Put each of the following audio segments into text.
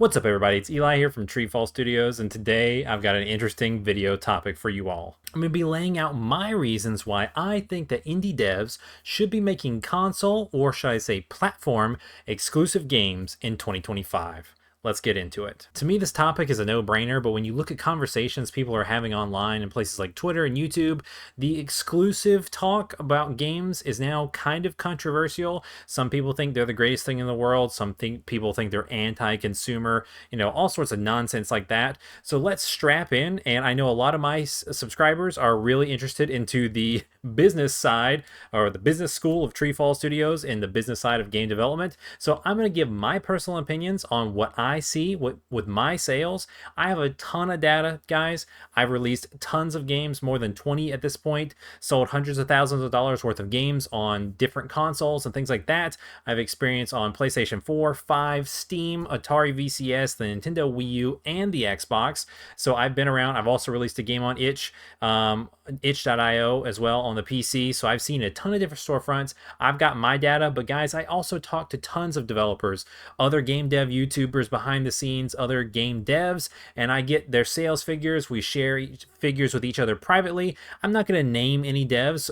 What's up, everybody? It's Eli here from TreeFall Studios, and today I've got an interesting video topic for you all. I'm going to be laying out my reasons why I think that indie devs should be making console, or should I say platform, exclusive games in 2025. Let's get into it. To me, this topic is a no-brainer, but when you look at conversations people are having online in places like Twitter and YouTube, the exclusive talk about games is now kind of controversial. Some people think they're the greatest thing in the world. People think they're anti-consumer, all sorts of nonsense like that. So let's strap in, and I know a lot of my subscribers are really interested into the business side, or the business school of TreeFall Studios, and the business side of game development. So I'm going to give my personal opinions on what I see with my sales. I have a ton of data, guys. I've released tons of games, more than 20 at this point, sold hundreds of thousands of dollars worth of games on different consoles and things like that. I have experience on PlayStation 4, 5, Steam, Atari VCS, the Nintendo Wii U, and the Xbox. So I've been around. I've also released a game on itch.io as well on the PC. So I've seen a ton of different storefronts. I've got my data, but guys, I also talk to tons of developers, other game dev YouTubers behind the scenes, other game devs, and I get their sales figures. We share figures with each other privately. I'm not going to name any devs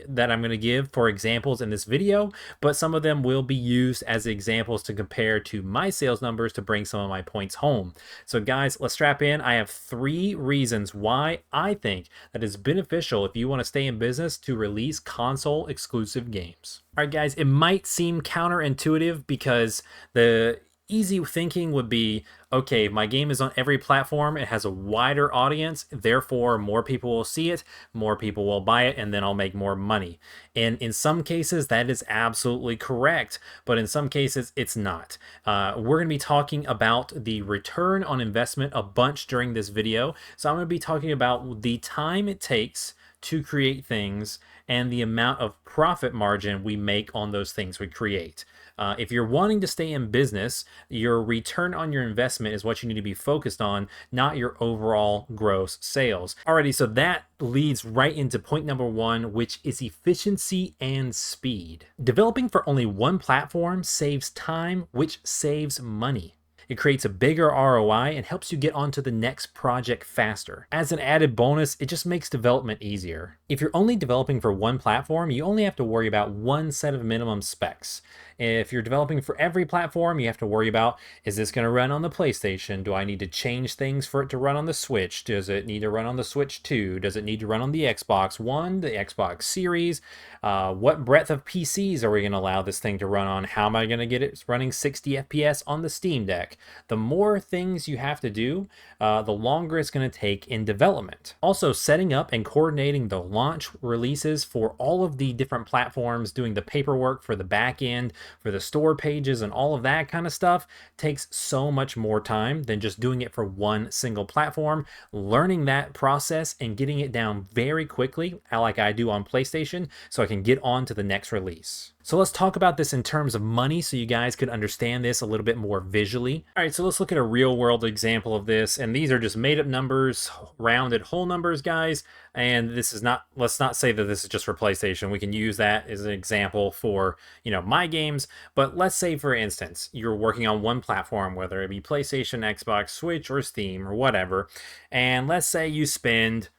that I'm going to give for examples in this video, but some of them will be used as examples to compare to my sales numbers to bring some of my points home. So guys, let's strap in. I have 3 reasons why I think that it's beneficial, if you want to stay in business, to release console exclusive games. All right, guys, it might seem counterintuitive because the easy thinking would be, okay, my game is on every platform, it has a wider audience, therefore more people will see it, more people will buy it, and then I'll make more money. And in some cases, that is absolutely correct, but in some cases, it's not. We're going to be talking about the return on investment a bunch during this video. So I'm going to be talking about the time it takes to create things and the amount of profit margin we make on those things we create. If you're wanting to stay in business, your return on your investment is what you need to be focused on, not your overall gross sales. Alrighty, so that leads right into point number 1, which is efficiency and speed. Developing for only one platform saves time, which saves money. It creates a bigger ROI and helps you get onto the next project faster. As an added bonus, it just makes development easier. If you're only developing for one platform, you only have to worry about one set of minimum specs. If you're developing for every platform, you have to worry about, is this going to run on the PlayStation? Do I need to change things for it to run on the Switch? Does it need to run on the Switch 2? Does it need to run on the Xbox One, the Xbox Series? What breadth of PCs are we going to allow this thing to run on? How am I going to get it running 60 FPS on the Steam Deck? The more things you have to do, the longer it's going to take in development. Also, setting up and coordinating the launch releases for all of the different platforms, doing the paperwork for the back end, for the store pages and all of that kind of stuff takes so much more time than just doing it for one single platform. Learning that process and getting it down very quickly, like I do on PlayStation, so I can get on to the next release. So let's talk about this in terms of money so you guys could understand this a little bit more visually. All right, so let's look at a real world example of this. And these are just made up numbers, rounded whole numbers, guys. And this is not, let's not say that this is just for PlayStation. We can use that as an example for, my games. But let's say, for instance, you're working on one platform, whether it be PlayStation, Xbox, Switch, or Steam, or whatever. And let's say you spend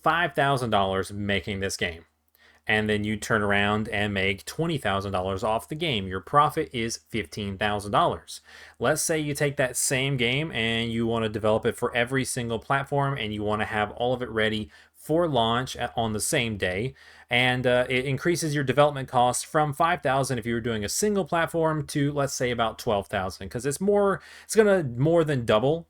$5,000 making this game, and then you turn around and make $20,000 off the game. Your profit is $15,000. Let's say you take that same game and you want to develop it for every single platform, and you want to have all of it ready for launch on the same day, and it increases your development costs from $5,000 if you were doing a single platform to, let's say, about $12,000, because it's gonna more than double,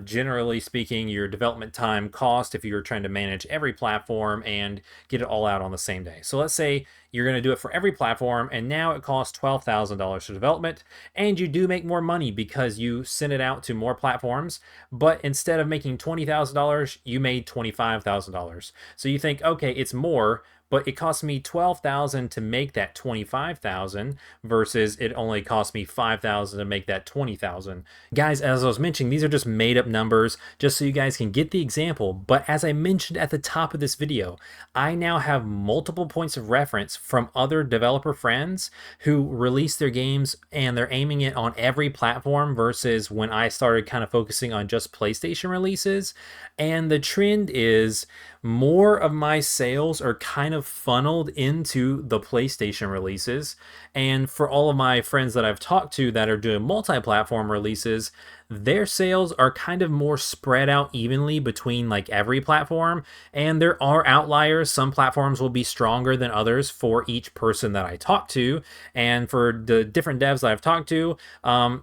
generally speaking, your development time cost if you're trying to manage every platform and get it all out on the same day. So let's say you're going to do it for every platform, and now it costs $12,000 for development, and you do make more money because you send it out to more platforms, but instead of making $20,000, you made $25,000. So you think, okay, it's more, but it cost me 12,000 to make that 25,000 versus it only cost me 5,000 to make that 20,000. Guys, as I was mentioning, these are just made up numbers just so you guys can get the example. But as I mentioned at the top of this video, I now have multiple points of reference from other developer friends who release their games and they're aiming it on every platform versus when I started kind of focusing on just PlayStation releases. And the trend is more of my sales are kind of funneled into the PlayStation releases. And for all of my friends that I've talked to that are doing multi-platform releases, their sales are kind of more spread out evenly between like every platform. And there are outliers. Some platforms will be stronger than others for each person that I talk to. And for the different devs that I've talked to,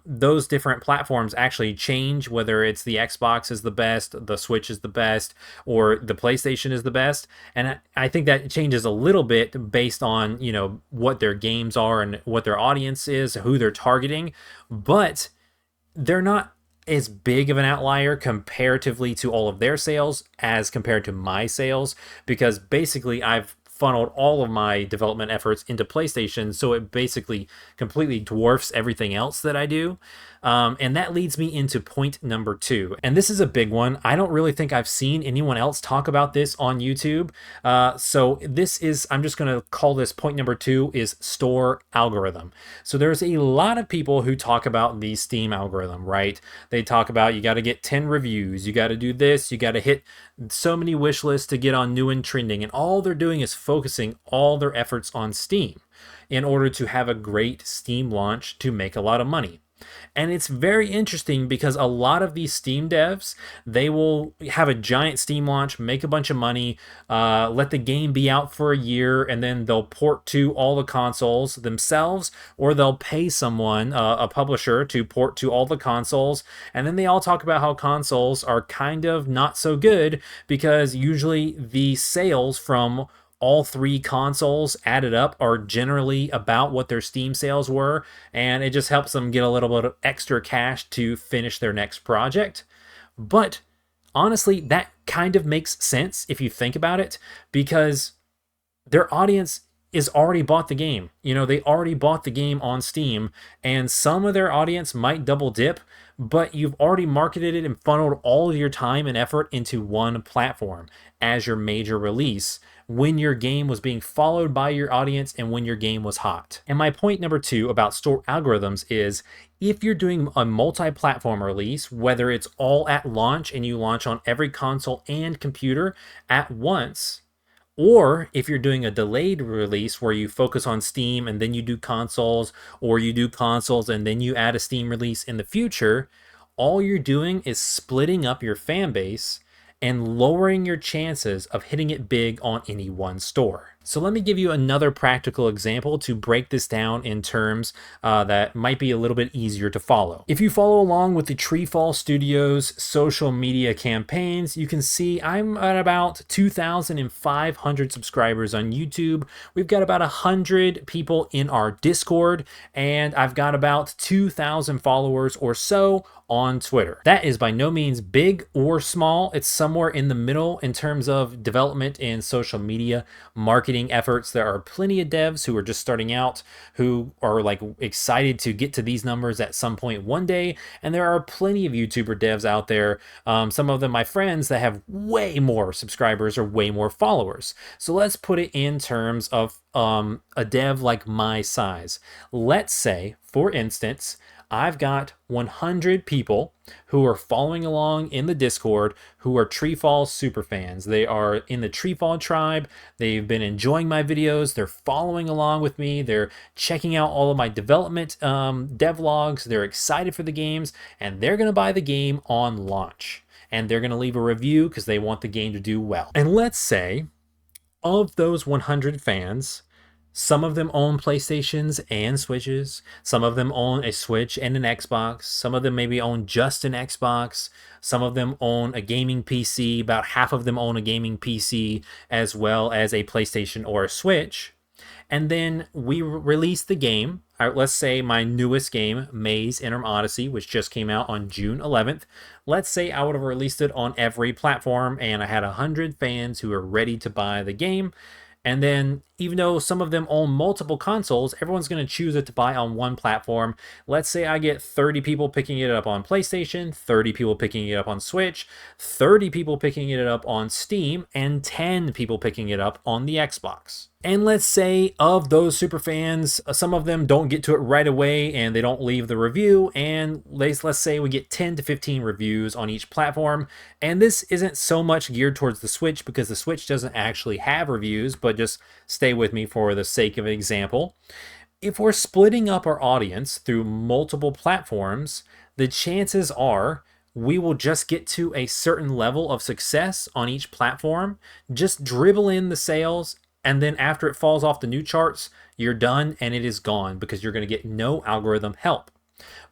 those different platforms actually change, whether it's the Xbox is the best, the Switch is the best, or the PlayStation is the best. And I think that changes a little bit based on, you know, what their games are and what their audience is, who they're targeting. But they're not as big of an outlier comparatively to all of their sales as compared to my sales, because basically I've funneled all of my development efforts into PlayStation, so it basically completely dwarfs everything else that I do. And that leads me into point number 2. And this is a big one. I don't really think I've seen anyone else talk about this on YouTube. So this is, I'm just going to call this point number 2 is store algorithm. So there's a lot of people who talk about the Steam algorithm, right? They talk about you got to get 10 reviews, you got to do this, you got to hit so many wish lists to get on new and trending. And all they're doing is focusing all their efforts on Steam in order to have a great Steam launch to make a lot of money. And it's very interesting because a lot of these Steam devs, they will have a giant Steam launch, make a bunch of money, let the game be out for a year, and then they'll port to all the consoles themselves, or they'll pay someone, a publisher, to port to all the consoles. And then they all talk about how consoles are kind of not so good because usually the sales from all 3 consoles added up are generally about what their Steam sales were, and it just helps them get a little bit of extra cash to finish their next project. But honestly, that kind of makes sense if you think about it, because their audience is already bought the game. You know, they already bought the game on Steam, and some of their audience might double dip, but you've already marketed it and funneled all of your time and effort into one platform as your major release when your game was being followed by your audience and when your game was hot. And my point number 2 about store algorithms is if you're doing a multi-platform release, whether it's all at launch and you launch on every console and computer at once, or if you're doing a delayed release where you focus on Steam and then you do consoles, or you do consoles and then you add a Steam release in the future, all you're doing is splitting up your fan base and lowering your chances of hitting it big on any one store. So let me give you another practical example to break this down in terms that might be a little bit easier to follow. If you follow along with the TreeFall Studios social media campaigns, you can see I'm at about 2,500 subscribers on YouTube. We've got about 100 people in our Discord, and I've got about 2,000 followers or so on Twitter. That is by no means big or small. It's somewhere in the middle in terms of development and social media marketing efforts. There are plenty of devs who are just starting out who are like excited to get to these numbers at some point one day, and there are plenty of YouTuber devs out there, some of them my friends, that have way more subscribers or way more followers. So let's put it in terms of a dev like my size. Let's say, for instance, I've got 100 people who are following along in the Discord who are TreeFall super fans. They are in the TreeFall tribe. They've been enjoying my videos. They're following along with me. They're checking out all of my development devlogs. They're excited for the games, and they're going to buy the game on launch. And they're going to leave a review because they want the game to do well. And let's say of those 100 fans, some of them own PlayStations and Switches. Some of them own a Switch and an Xbox. Some of them maybe own just an Xbox. Some of them own a gaming PC. About half of them own a gaming PC as well as a PlayStation or a Switch. And then we release the game. Let's say my newest game, Maze Interim Odyssey, which just came out on June 11th. Let's say I would have released it on every platform and I had 100 fans who are ready to buy the game. And then, even though some of them own multiple consoles, everyone's going to choose it to buy on one platform. Let's say I get 30 people picking it up on PlayStation, 30 people picking it up on Switch, 30 people picking it up on Steam, and 10 people picking it up on the Xbox. And let's say of those super fans, some of them don't get to it right away and they don't leave the review. And let's say we get 10 to 15 reviews on each platform. And this isn't so much geared towards the Switch because the Switch doesn't actually have reviews, but just stay with me for the sake of an example. If we're splitting up our audience through multiple platforms, the chances are we will just get to a certain level of success on each platform, just dribble in the sales, and then after it falls off the new charts, you're done and it is gone because you're going to get no algorithm help.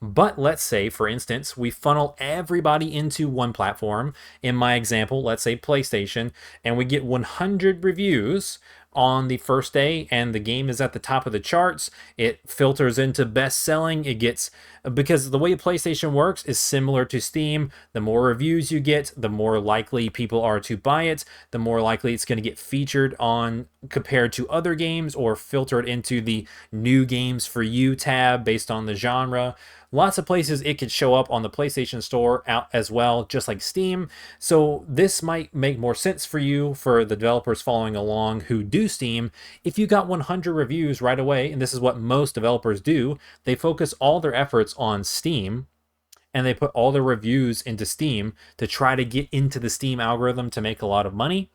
But let's say, for instance, we funnel everybody into one platform. In my example, let's say PlayStation, and we get 100 reviews on the first day and the game is at the top of the charts. It filters into best selling. It gets, because the way PlayStation works is similar to Steam. The more reviews you get, the more likely people are to buy it, the more likely it's going to get featured on compared to other games or filtered into the new games for you tab based on the genre. Lots of places it could show up on the PlayStation Store out as well, just like Steam. So this might make more sense for you, for the developers following along who do Steam. If you got 100 reviews right away, and this is what most developers do, they focus all their efforts on Steam and they put all their reviews into Steam to try to get into the Steam algorithm to make a lot of money.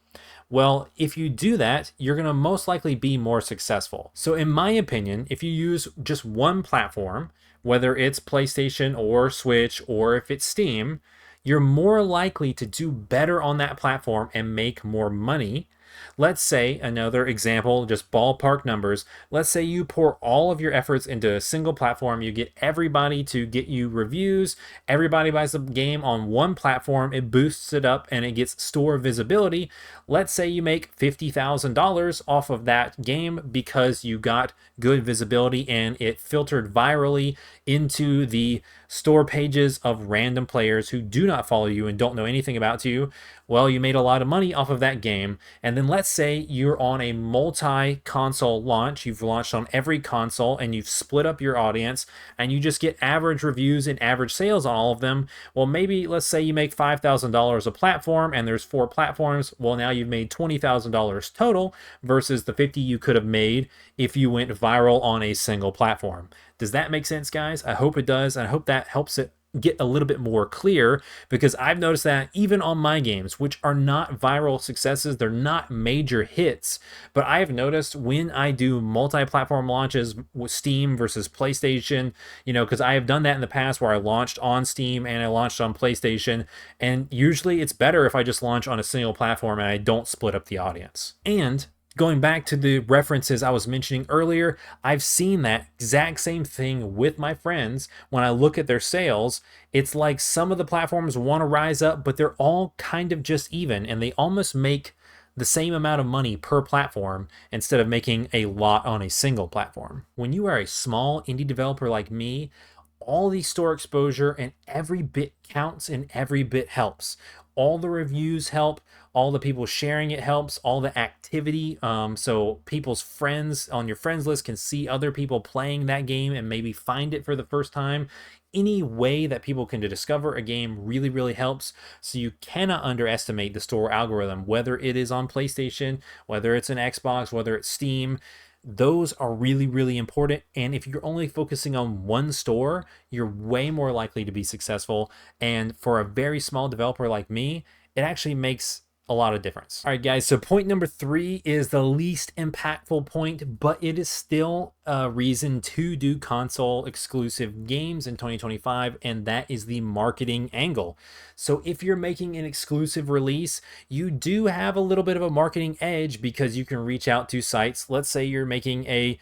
Well, if you do that, you're going to most likely be more successful. So in my opinion, if you use just one platform, whether it's PlayStation or Switch or if it's Steam, you're more likely to do better on that platform and make more money. Let's say, another example, just ballpark numbers. Let's say you pour all of your efforts into a single platform. You get everybody to get you reviews. Everybody buys the game on one platform. It boosts it up and it gets store visibility. Let's say you make $50,000 off of that game because you got good visibility and it filtered virally into the store pages of random players who do not follow you and don't know anything about you. Well, you made a lot of money off of that game. And then let's say you're on a multi-console launch. You've launched on every console and you've split up your audience and you just get average reviews and average sales on all of them. Well, maybe let's say you make $5,000 a platform and there's 4 platforms. Well, now you've made $20,000 total versus the 50 you could have made if you went viral on a single platform. Does that make sense, guys? I hope it does. And I hope that helps it get a little bit more clear, because I've noticed that even on my games, which are not viral successes, they're not major hits, but I have noticed when I do multi-platform launches with Steam versus PlayStation, because I have done that in the past where I launched on Steam and I launched on PlayStation, and usually it's better if I just launch on a single platform and I don't split up the audience. And going back to the references I was mentioning earlier, I've seen that exact same thing with my friends. When I look at their sales, it's like some of the platforms want to rise up, but they're all kind of just even, and they almost make the same amount of money per platform instead of making a lot on a single platform. When you are a small indie developer like me, all the store exposure and every bit counts and every bit helps. All the reviews help, all the people sharing it helps, all the activity. So people's friends on your friends list can see other people playing that game and maybe find it for the first time. Any way that people can discover a game really, really helps. So you cannot underestimate the store algorithm, whether it is on PlayStation, whether it's an Xbox, whether it's Steam. Those are really, really important. And if you're only focusing on one store, you're way more likely to be successful. And for a very small developer like me, it actually makes a lot of difference. All right, guys, so point number 3 is the least impactful point, but it is still a reason to do console exclusive games in 2025, and that is the marketing angle. So if you're making an exclusive release, you do have a little bit of a marketing edge because you can reach out to sites. Let's say you're making a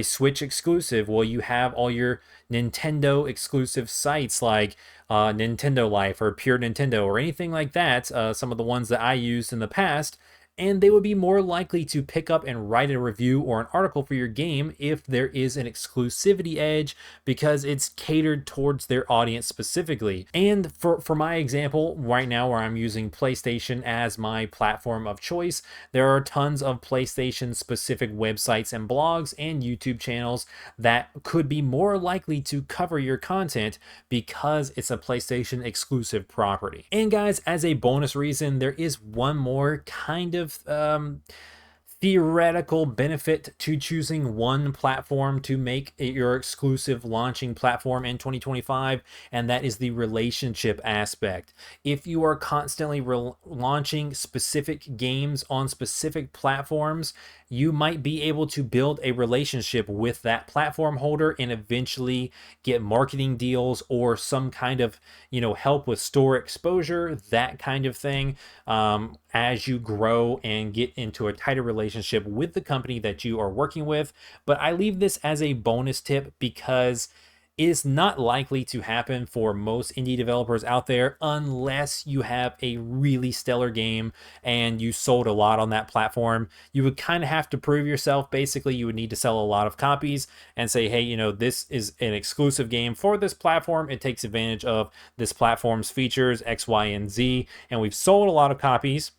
Switch exclusive. Well, you have all your Nintendo exclusive sites like Nintendo Life or Pure Nintendo or anything like that, some of the ones that I used in the past, and they would be more likely to pick up and write a review or an article for your game if there is an exclusivity edge, because it's catered towards their audience specifically. And for my example, right now where I'm using PlayStation as my platform of choice, there are tons of PlayStation specific websites and blogs and YouTube channels that could be more likely to cover your content because it's a PlayStation exclusive property. And guys, as a bonus reason, there is one more kind of theoretical benefit to choosing one platform to make it your exclusive launching platform in 2025, and that is the relationship aspect. If you are constantly launching specific games on specific platforms, you might be able to build a relationship with that platform holder and eventually get marketing deals or some kind of, help with store exposure, that kind of thing, as you grow and get into a tighter relationship with the company that you are working with. But I leave this as a bonus tip because it is not likely to happen for most indie developers out there unless you have a really stellar game and you sold a lot on that platform. You would kind of have to prove yourself. Basically, you would need to sell a lot of copies and say, hey, this is an exclusive game for this platform. It takes advantage of this platform's features, X, Y, and Z, and we've sold a lot of copies.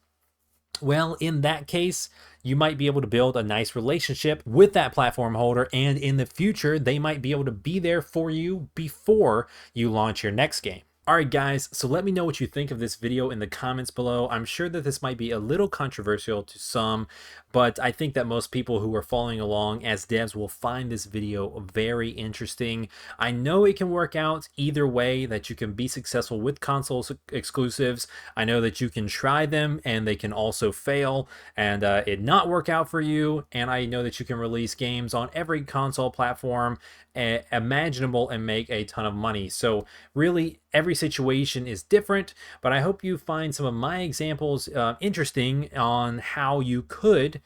Well, in that case, you might be able to build a nice relationship with that platform holder, and in the future, they might be able to be there for you before you launch your next game. Alright guys, so let me know what you think of this video in the comments below. I'm sure that this might be a little controversial to some, but I think that most people who are following along as devs will find this video very interesting. I know it can work out either way, that you can be successful with console exclusives. I know that you can try them and they can also fail and it not work out for you. And I know that you can release games on every console platform imaginable and make a ton of money. So really, every situation is different, but I hope you find some of my examples interesting on how you could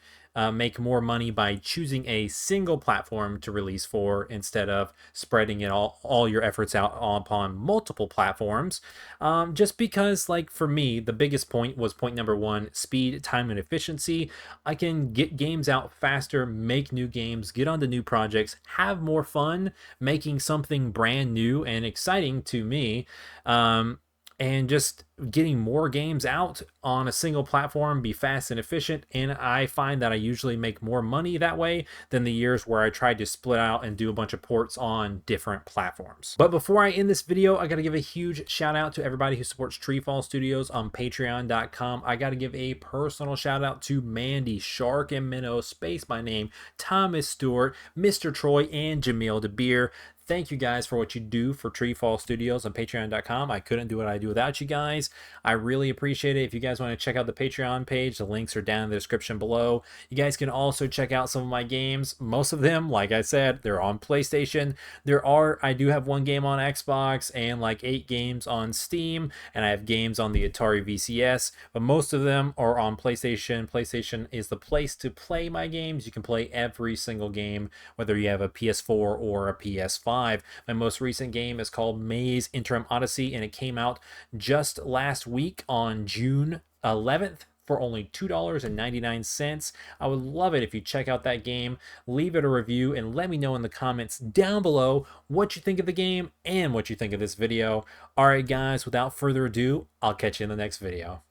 make more money by choosing a single platform to release for instead of spreading it all your efforts out upon multiple platforms. Just because, like, for me, the biggest point was point number one: speed, time, and efficiency. I can get games out faster, make new games, get onto new projects, have more fun making something brand new and exciting to me. And just getting more games out on a single platform, be fast and efficient. And I find that I usually make more money that way than the years where I tried to split out and do a bunch of ports on different platforms. But before I end this video, I got to give a huge shout out to everybody who supports TreeFall Studios on patreon.com. I got to give a personal shout out to Mandy, Shark and Minnow, Space by Name, Thomas Stewart, Mr. Troy, and Jamil DeBeer. Thank you guys for what you do for TreeFall Studios on patreon.com. I couldn't do what I do without you guys. I really appreciate it. If you guys want to check out the Patreon page, the links are down in the description below. You guys can also check out some of my games. Most of them, like I said, they're on PlayStation. I do have one game on Xbox and like 8 games on Steam, and I have games on the Atari VCS, but most of them are on PlayStation. PlayStation is the place to play my games. You can play every single game, whether you have a PS4 or a PS5. My most recent game is called Maze Interim Odyssey, and it came out just last week on June 11th for only $2.99. I would love it if you check out that game, leave it a review, and let me know in the comments down below what you think of the game and what you think of this video. Alright guys, without further ado, I'll catch you in the next video.